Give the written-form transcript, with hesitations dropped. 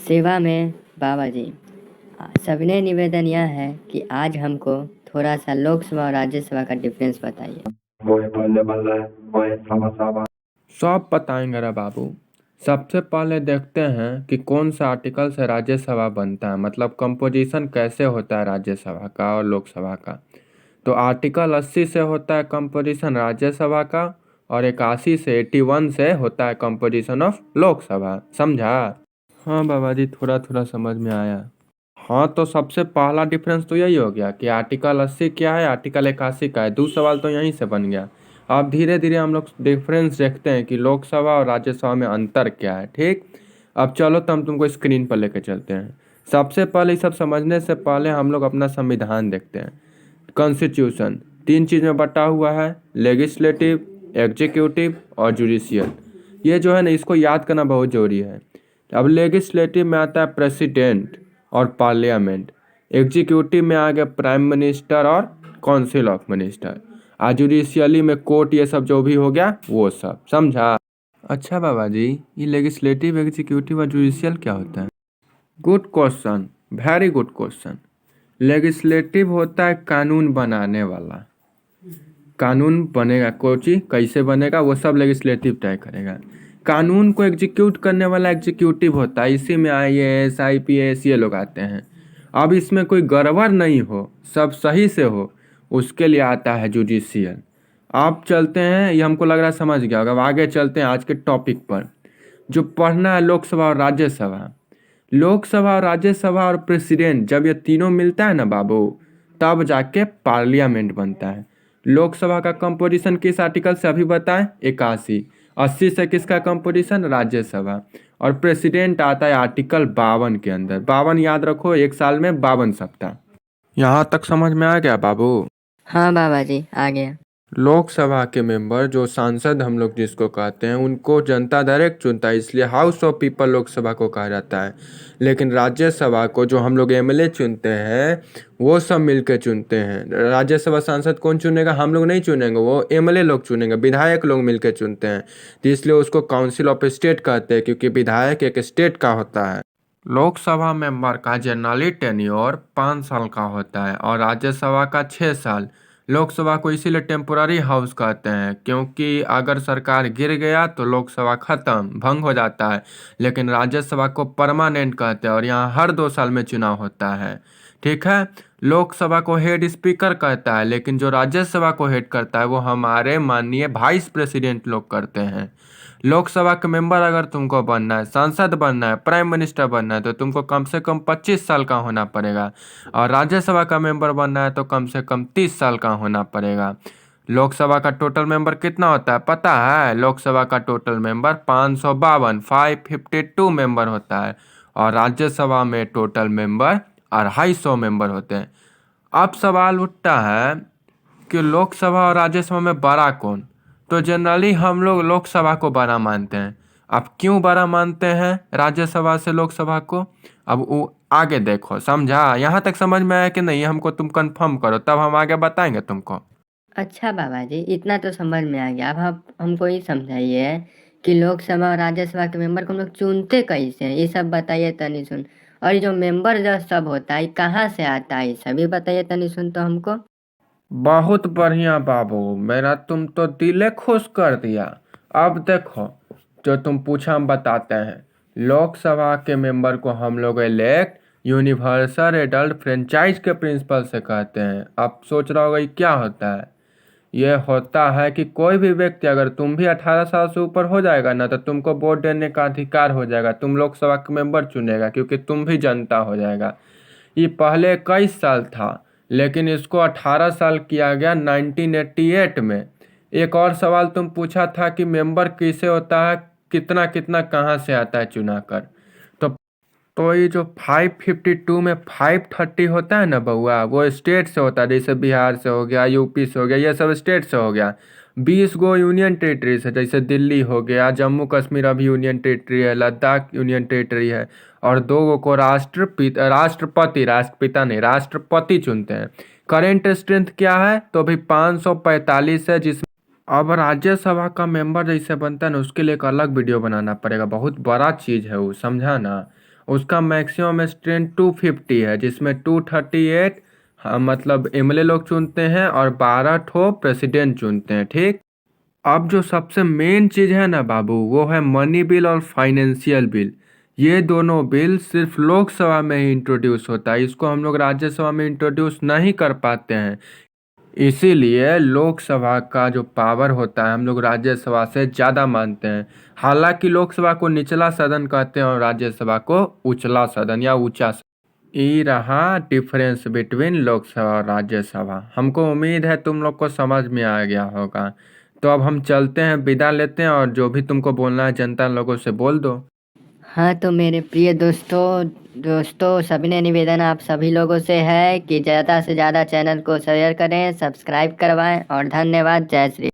सेवा में बाबा जी। सविनय निवेदन यह है कि आज हमको थोड़ा सा लोकसभा और राज्यसभा का डिफरेंस बताइए। सब बताएंगे रे बाबू। सबसे पहले देखते हैं कि कौन सा आर्टिकल से राज्यसभा बनता है, मतलब कंपोजिशन कैसे होता है राज्यसभा का और लोकसभा का। तो आर्टिकल 80 से होता है कंपोजिशन राज्यसभा का, और 81 से 81 से होता है कंपोजिशन ऑफ लोकसभा। समझा? हाँ बाबा जी, थोड़ा थोड़ा समझ में आया। हाँ, तो सबसे पहला डिफरेंस तो यही हो गया कि आर्टिकल 80 क्या है, आर्टिकल 81 का है। दूसरा सवाल तो यहीं से बन गया। अब धीरे धीरे हम लोग डिफरेंस देखते हैं कि लोकसभा और राज्यसभा में अंतर क्या है। ठीक, अब चलो तो हम तुमको स्क्रीन पर लेके चलते हैं। सबसे पहले ये सब समझने से पहले हम लोग अपना संविधान देखते हैं। कॉन्स्टिट्यूशन 3 चीज़ में बटा हुआ है, लेजिस्लेटिव, एग्जीक्यूटिव और जुडिशियल। ये जो है ना, इसको याद करना बहुत जरूरी है। अब लेजिस्लेटिव में आता है प्रेसिडेंट और पार्लियामेंट। एग्जीक्यूटिव में आ गया प्राइम मिनिस्टर और काउंसिल ऑफ मिनिस्टर। जुडिशियली में कोर्ट, ये सब जो भी हो गया वो सब। समझा? अच्छा बाबा जी, ये लेजिस्लेटिव, एग्जीक्यूटिव और जुडिशियल क्या होता है? Good question, very good question. Legislative होता है कानून बनाने वाला। कानून बनेगा, कोई चीज कैसे बनेगा वो सब लेजिस्लेटिव तय करेगा। कानून को एग्जीक्यूट करने वाला एग्जीक्यूटिव होता है। इसी में आईएएस, आईपीएस ये लोग आते हैं। अब इसमें कोई गड़बड़ नहीं हो, सब सही से हो, उसके लिए आता है जुडिशियल। आप चलते हैं, ये हमको लग रहा है समझ गया होगा। अब आगे चलते हैं आज के टॉपिक पर। जो पढ़ना है लोकसभा और राज्यसभा। लोकसभा और राज्यसभा और प्रेसिडेंट, जब ये तीनों मिलता है ना बाबू, तब जाके पार्लियामेंट बनता है। लोकसभा का कंपोजिशन किस आर्टिकल से अभी बताएं? 81। 80 से किसका कंपोजिशन? राज्यसभा। और प्रेसिडेंट आता है आर्टिकल 52 के अंदर। 52 याद रखो, एक साल में 52 सप्ताह। यहाँ तक समझ में आ गया बाबू? हाँ बाबा जी, आ गया। लोकसभा के मेंबर, जो सांसद हम लोग जिसको कहते हैं, उनको जनता डायरेक्ट चुनता है, इसलिए हाउस ऑफ पीपल लोकसभा को कहा जाता है। लेकिन राज्यसभा को जो हम लोग एमएलए चुनते हैं, वो सब मिलकर चुनते हैं। राज्यसभा सांसद कौन चुनेगा? हम लोग नहीं चुनेंगे, वो एमएलए लोग चुनेंगे, विधायक लोग मिलकर चुनते हैं। तो इसलिए उसको काउंसिल ऑफ स्टेट कहते हैं, क्योंकि विधायक एक स्टेट का होता है। लोकसभा मेंबर का जनरली टेन्योर 5 साल का होता है और राज्यसभा का 6 साल। लोकसभा को इसीलिए टेम्पोररी हाउस कहते हैं, क्योंकि अगर सरकार गिर गया तो लोकसभा खत्म, भंग हो जाता है। लेकिन राज्यसभा को परमानेंट कहते हैं और यहाँ हर 2 साल में चुनाव होता है। ठीक है। लोकसभा को हेड स्पीकर कहता है, लेकिन जो राज्यसभा को हेड करता है वो हमारे माननीय वाइस प्रेसिडेंट लोग करते हैं। लोकसभा के मेंबर अगर तुमको बनना है, सांसद बनना है, प्राइम मिनिस्टर बनना है, तो तुमको कम से कम 25 साल का होना पड़ेगा। और राज्यसभा का मेंबर बनना है तो कम से कम 30 साल का होना पड़ेगा। लोकसभा का टोटल मेंबर कितना होता है पता है? लोकसभा का टोटल मेंबर 552 मेंबर होता है। और राज्यसभा में टोटल मेंबर 250 मेंबर होते हैं। अब सवाल उठता है कि लोकसभा और राज्यसभा में बड़ा कौन? तो जनरली हम लोग लोकसभा को बड़ा मानते हैं। अब क्यों बड़ा मानते हैं राज्यसभा से लोकसभा को, अब वो आगे देखो। समझा? यहाँ तक समझ में आया कि नहीं? हमको तुम कंफर्म करो, तब हम आगे बताएंगे तुमको। अच्छा बाबा जी, इतना तो समझ में आ गया। अब आप हमको ये समझाइए कि लोकसभा और राज्यसभा के मेंबर को हम लोग चुनते कैसे हैं, ये सब बताइए तनी सुन। और ये जो मेंबर जो सब होता है, कहाँ से आता है, ये सभी बताइए तनी सुन तो हमको। बहुत बढ़िया बाबू, मेरा तुम तो दिले खुश कर दिया। अब देखो, जो तुम पूछा हम बताते हैं। लोकसभा के मेंबर को हम लोग इलेक्ट यूनिवर्सल एडल्ट फ्रेंचाइज के प्रिंसिपल से कहते हैं। अब सोच रहा होगा ये क्या होता है? ये होता है कि कोई भी व्यक्ति, अगर तुम भी 18 साल से ऊपर हो जाएगा ना, तो तुमको वोट देने का अधिकार हो जाएगा। तुम लोकसभा के मेंबर चुनेगा, क्योंकि तुम भी जनता हो जाएगा। ये पहले 21 साल था, लेकिन इसको 18 साल किया गया 1988 में। एक और सवाल तुम पूछा था कि मेंबर किसे होता है, कितना कितना कहाँ से आता है चुना कर। तो ये जो 552 में 530 होता है ना बउआ, वो स्टेट से होता है। जैसे बिहार से हो गया, यूपी से हो गया, ये सब स्टेट से हो गया। 20 गो यूनियन टेरिटरी है, जैसे दिल्ली हो गया, जम्मू कश्मीर अभी यूनियन टेरिटरी है, लद्दाख यूनियन टेरिटरी है। और 2 गो को राष्ट्रपिता नहीं, राष्ट्रपति चुनते हैं। करेंट स्ट्रेंथ क्या है? तो अभी 545 है। जिसमें अब राज्यसभा का मेंबर जैसे बनता है ना, उसके लिए एक अलग वीडियो बनाना पड़ेगा। बहुत बड़ा चीज़ है वो, समझा ना? उसका मैक्सिमम स्ट्रेंथ 250 है, जिसमें 238 मतलब एमएलए लोग चुनते हैं और 12 ठो प्रेसिडेंट चुनते हैं। ठीक। अब जो सबसे मेन चीज है ना बाबू, वो है मनी बिल और फाइनेंशियल बिल। ये दोनों बिल सिर्फ लोकसभा में ही इंट्रोड्यूस होता है, इसको हम लोग राज्यसभा में इंट्रोड्यूस नहीं कर पाते हैं। इसीलिए लोकसभा का जो पावर होता है हम लोग राज्यसभा से ज़्यादा मानते हैं। हालांकि लोकसभा को निचला सदन कहते हैं और राज्यसभा को उचला सदन या ऊंचा सदन। ये रहा डिफरेंस बिटवीन लोकसभा और राज्यसभा। हमको उम्मीद है तुम लोग को समझ में आ गया होगा। तो अब हम चलते हैं, विदा लेते हैं, और जो भी तुमको बोलना है जनता लोगों से बोल दो। हाँ, तो मेरे प्रिय दोस्तों सभी निवेदन आप सभी लोगों से है कि ज़्यादा से ज़्यादा चैनल को शेयर करें, सब्सक्राइब करवाएं और धन्यवाद। जय श्री।